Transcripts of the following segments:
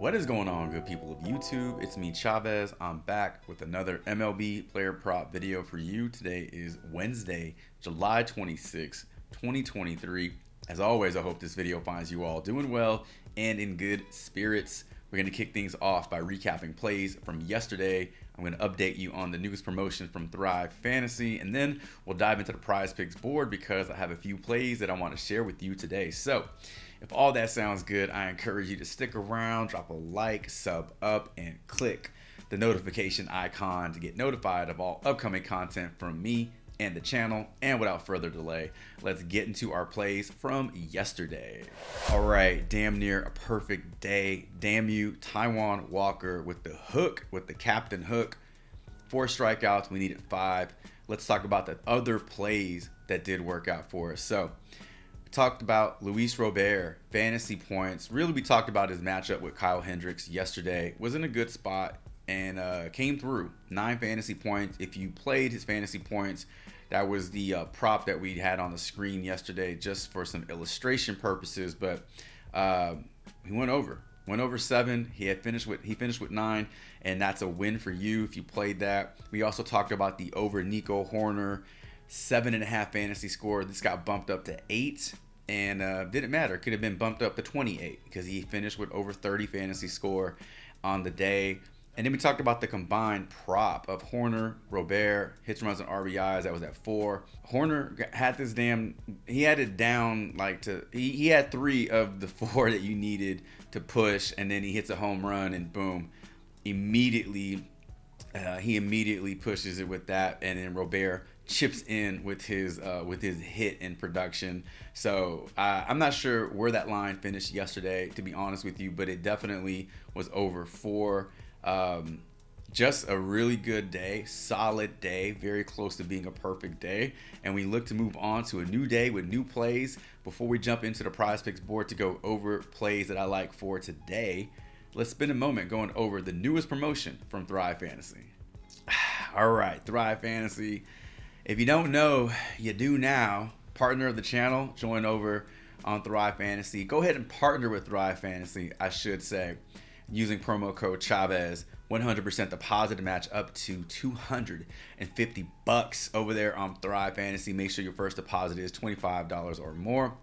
What is going on, good people of YouTube? It's me, Chavez. I'm back with another MLB player prop video for you. Today is Wednesday, July 26, 2023. As always, I hope this video finds you all doing well and in good spirits. We're going to kick things off by recapping plays from yesterday. I'm going to update you on the newest promotion from Thrive Fantasy, and then we'll dive into the Prizepicks board because I have a few plays that I want to share with you today. So, if all that sounds good, I encourage you to stick around, drop a like, sub up, and click the notification icon to get notified of all upcoming content from me and the channel. And without further delay, let's get into our plays from yesterday. All right, damn near a perfect day. Damn you, Taijuan Walker with the hook, with the captain hook. 4 strikeouts, we needed 5. Let's talk about the other plays that did work out for us. So, talked about Luis Robert, fantasy points. Really, we talked about his matchup with Kyle Hendricks yesterday. Was in a good spot and came through. 9 fantasy points. If you played his fantasy points, that was the prop that we had on the screen yesterday just for some illustration purposes. But he went over 7. He finished with 9, and that's a win for you if you played that. We also talked about the over Nico Hoerner 7.5 fantasy score. This got bumped up to 8, and didn't matter. Could have been bumped up to 28 because he finished with over 30 fantasy score on the day. And then we talked about the combined prop of Hoerner, Robert, hits, runs, and RBIs. That was at 4. Hoerner had this he had it down like he had 3 of the 4 that you needed to push, and then he hits a home run, and boom, immediately he immediately pushes it with that, and then Robert chips in with his hit and production. So I'm not sure where that line finished yesterday, to be honest with you, but it definitely was over 4. Just a really good day, solid day, very close to being a perfect day. And we look to move on to a new day with new plays. Before we jump into the Prizepicks board to go over plays that I like for today, let's spend a moment going over the newest promotion from Thrive Fantasy. All right, Thrive Fantasy. If you don't know, you do now. Partner of the channel, join over on Thrive Fantasy. Go ahead and partner with Thrive Fantasy, I should say, using promo code Chavez. 100% deposit match up to $250 over there on Thrive Fantasy. Make sure your first deposit is $25 or more.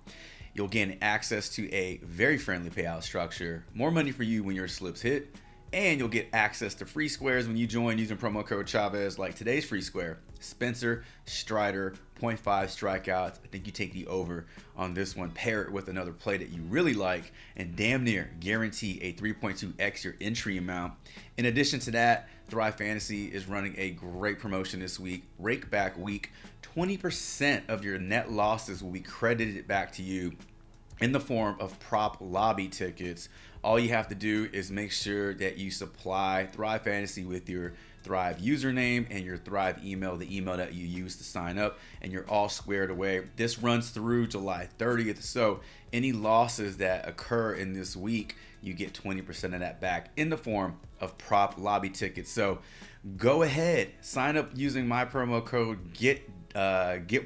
You'll gain access to a very friendly payout structure, more money for you when your slips hit, and you'll get access to free squares when you join using promo code Chavez, like today's free square, Spencer Strider, 0.5 strikeouts. I think you take the over on this one, pair it with another play that you really like, and damn near guarantee a 3.2x your entry amount. In addition to that, Thrive Fantasy is running a great promotion this week, Rake Back Week. 20% of your net losses will be credited back to you in the form of prop lobby tickets. All you have to do is make sure that you supply Thrive Fantasy with your Thrive username and your Thrive email, the email that you use to sign up, and you're all squared away. This runs through July 30th, so any losses that occur in this week, you get 20% of that back in the form of prop lobby tickets. So go ahead, sign up using my promo code, get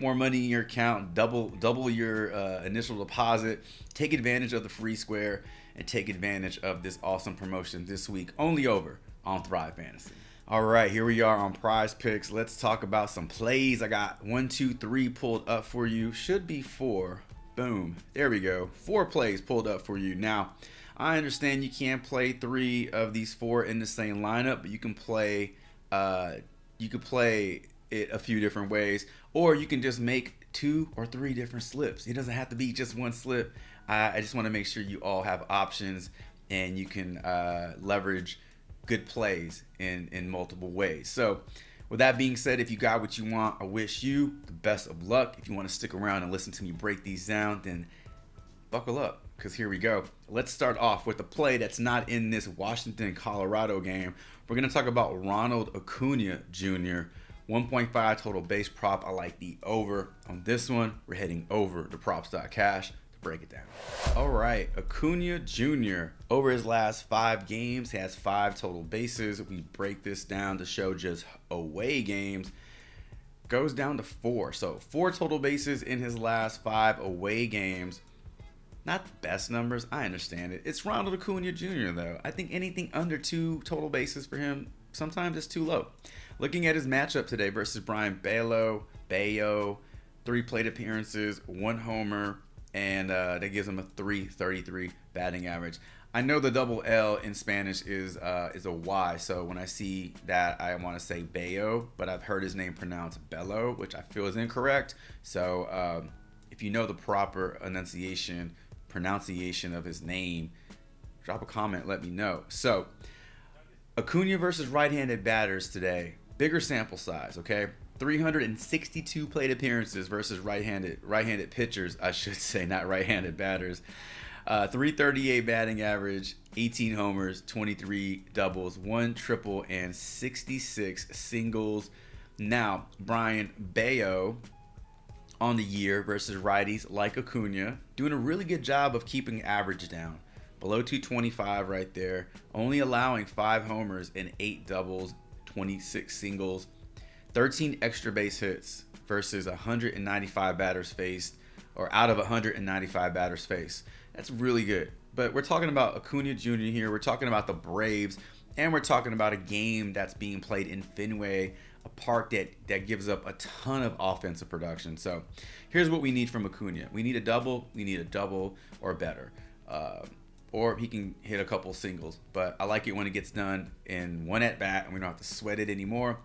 more money in your account, double your initial deposit, take advantage of the free square, and take advantage of this awesome promotion this week only over on Thrive Fantasy. All right, here we are on Prizepicks. Let's talk about some plays. I got 1, 2, 3 pulled up for you. Should be 4. Boom, there we go. 4 plays pulled up for you. Now, I understand you can't play 3 of these 4 in the same lineup, but you can play it a few different ways, or you can just make 2 or 3 different slips. It doesn't have to be just one slip. I just want to make sure you all have options and you can leverage good plays in multiple ways. So with that being said, if you got what you want, I wish you the best of luck. If you want to stick around and listen to me break these down, then buckle up, because here we go. Let's start off with a play that's not in this Washington-Colorado game. We're going to talk about Ronald Acuna Jr., 1.5 total base prop. I like the over on this one. We're heading over to props.cash to break it down. All right, Acuna Jr. over his last 5 games has 5 total bases. We break this down to show just away games. Goes down to 4. So 4 total bases in his last 5 away games. Not the best numbers. I understand it. It's Ronald Acuna Jr. though. I think anything under 2 total bases for him sometimes is too low. Looking at his matchup today versus Brian Bayo, 3 plate appearances, 1 homer, and that gives him a 333 batting average. I know the double L in Spanish is a Y, so when I see that, I want to say Bayo, but I've heard his name pronounced Bello, which I feel is incorrect. So if you know the proper pronunciation of his name, drop a comment, let me know. So Acuna versus right-handed batters today. Bigger sample size, okay? 362 plate appearances versus right-handed pitchers, I should say, not right-handed batters. 338 batting average, 18 homers, 23 doubles, 1 triple, and 66 singles. Now, Brian Bayo on the year versus righties like Acuna, doing a really good job of keeping average down. Below 225 right there, only allowing 5 homers and 8 doubles, 26 singles, 13 extra base hits versus 195 batters faced, or out of 195 batters faced. That's really good. But we're talking about Acuna Jr. here. We're talking about the Braves, and we're talking about a game that's being played in Fenway, a park that gives up a ton of offensive production. So here's what we need from Acuna. We need a double or better. Or he can hit a couple singles. But I like it when it gets done in one at bat and we don't have to sweat it anymore.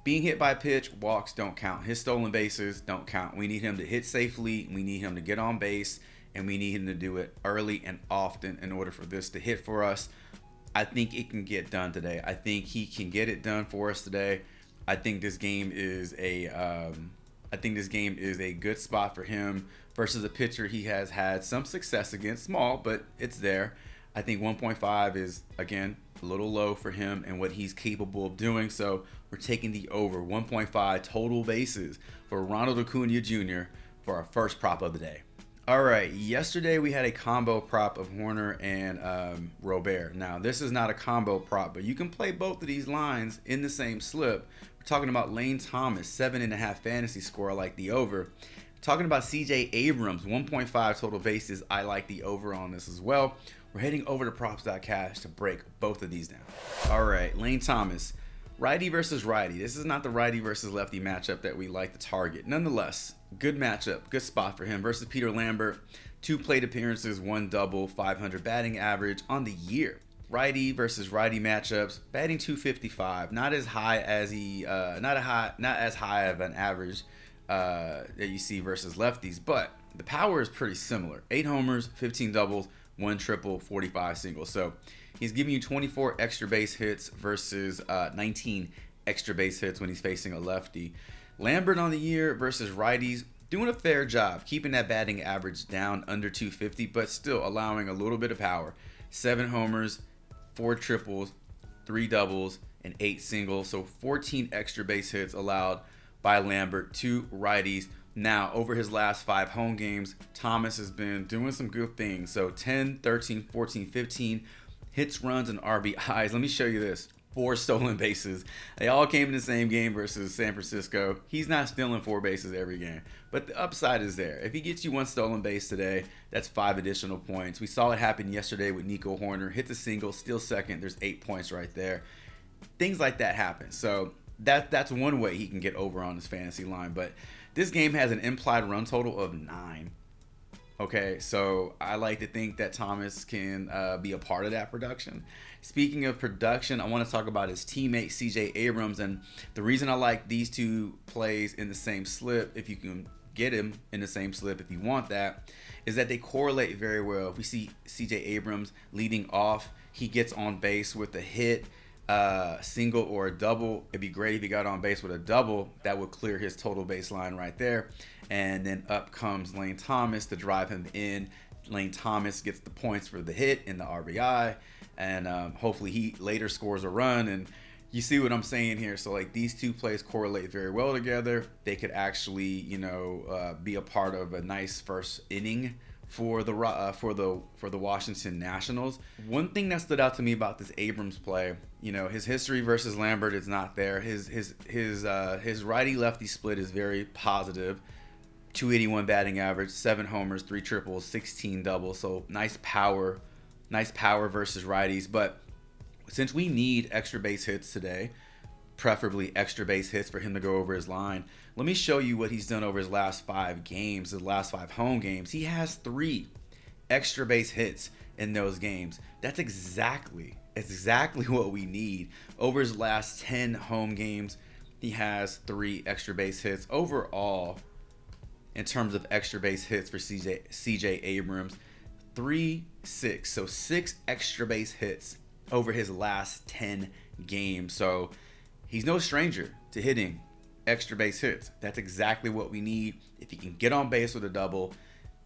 Being hit by a pitch, walks don't count. His stolen bases don't count. We need him to hit safely. We need him to get on base. And we need him to do it early and often in order for this to hit for us. I think it can get done today. I think he can get it done for us today. I think this game is a good spot for him versus a pitcher he has had some success against, small, but it's there. I think 1.5 is, again, a little low for him and what he's capable of doing. So we're taking the over 1.5 total bases for Ronald Acuna Jr. for our first prop of the day. All right, yesterday we had a combo prop of Horner and Robert. Now, this is not a combo prop, but you can play both of these lines in the same slip. We're talking about Lane Thomas, 7.5 fantasy score. I like the over. Talking about CJ Abrams, 1.5 total bases. I like the over on this as well. We're heading over to props.cash to break both of these down. All right, Lane Thomas, righty versus righty. This is not the righty versus lefty matchup that we like to target. Nonetheless, good matchup, good spot for him versus Peter Lambert. 2 plate appearances, 1 double, 500 batting average on the year. Righty versus righty matchups, batting 255, not as high as not as high of an average that you see versus lefties, but the power is pretty similar. 8 homers, 15 doubles, 1 triple, 45 singles. So he's giving you 24 extra base hits versus 19 extra base hits when he's facing a lefty. Lambert on the year versus righties, doing a fair job keeping that batting average down under 250, but still allowing a little bit of power. 7 homers, 4 triples, 3 doubles, and 8 singles. So 14 extra base hits allowed by Lambert to righties. Now, over his last 5 home games, Thomas has been doing some good things. So 10, 13, 14, 15 hits, runs, and RBIs. Let me show you this. 4 stolen bases. They all came in the same game versus San Francisco. He's not stealing 4 bases every game, but the upside is there. If he gets you 1 stolen base today, that's 5 additional points. We saw it happen yesterday with Nico Horner. Hit the single, steal second. There's 8 points right there. Things like that happen. So that's one way he can get over on his fantasy line. But this game has an implied run total of 9. Okay, so I like to think that Thomas can be a part of that production. Speaking of production, I want to talk about his teammate CJ Abrams, and the reason I like these 2 plays in the same slip, if you can get him in the same slip if you want that, is that they correlate very well. If we see CJ Abrams leading off, he gets on base with a hit, single or a double. It'd be great if he got on base with a double. That would clear his total baseline right there. And then up comes Lane Thomas to drive him in. Lane Thomas gets the points for the hit and the RBI, and hopefully he later scores a run. And you see what I'm saying here. So like these 2 plays correlate very well together. They could actually, be a part of a nice first inning for the Washington Nationals. One thing that stood out to me about this Abrams play, his history versus Lambert is not there. His righty lefty split is very positive. 281 batting average, 7 homers, 3 triples, 16 doubles. So nice power versus righties. But since we need extra base hits today, preferably extra base hits for him to go over his line, let me show you what he's done over his last 5 games, his last 5 home games. He has 3 extra base hits in those games. That's exactly what we need. Over his last 10 home games, he has 3 extra base hits. Overall, in terms of extra base hits for CJ Abrams, 3-6. So 6 extra base hits over his last 10 games. So he's no stranger to hitting extra base hits. That's exactly what we need. If he can get on base with a double,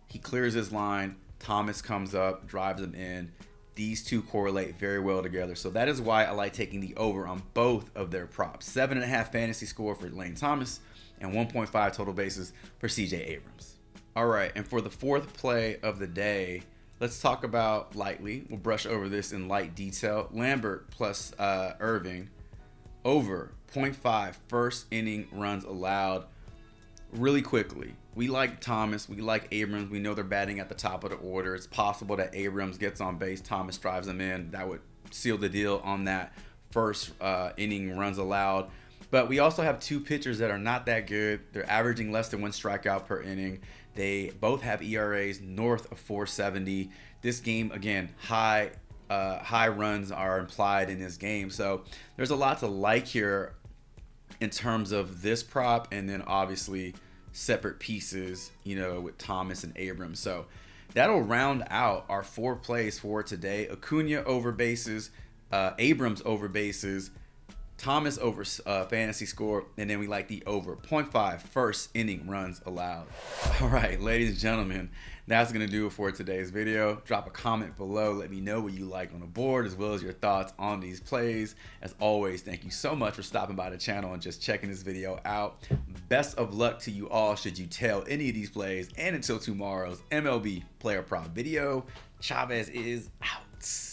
he clears his line, Thomas comes up, drives him in. These two correlate very well together. So that is why I like taking the over on both of their props. 7.5 fantasy score for Lane Thomas and 1.5 total bases for CJ Abrams. All right, and for the 4th play of the day, let's talk about lightly. We'll brush over this in light detail. Lambert plus Irving over 0.5 first inning runs allowed. Really quickly, we like Thomas, we like Abrams. We know they're batting at the top of the order. It's possible that Abrams gets on base, Thomas drives him in. That would seal the deal on that first inning runs allowed. But we also have 2 pitchers that are not that good. They're averaging less than 1 strikeout per inning. They both have ERAs north of 4.70. This game, again, high runs are implied in this game. So there's a lot to like here in terms of this prop, and then obviously separate pieces, with Thomas and Abrams. So that'll round out our 4 plays for today. Acuna over bases, Abrams over bases, Thomas over fantasy score, and then we like the over 0.5 first inning runs allowed. All right, ladies and gentlemen, that's going to do it for today's video. Drop a comment below. Let me know what you like on the board, as well as your thoughts on these plays. As always, thank you so much for stopping by the channel and just checking this video out. Best of luck to you all should you tail any of these plays. And until tomorrow's MLB player prop video, Chavez is out.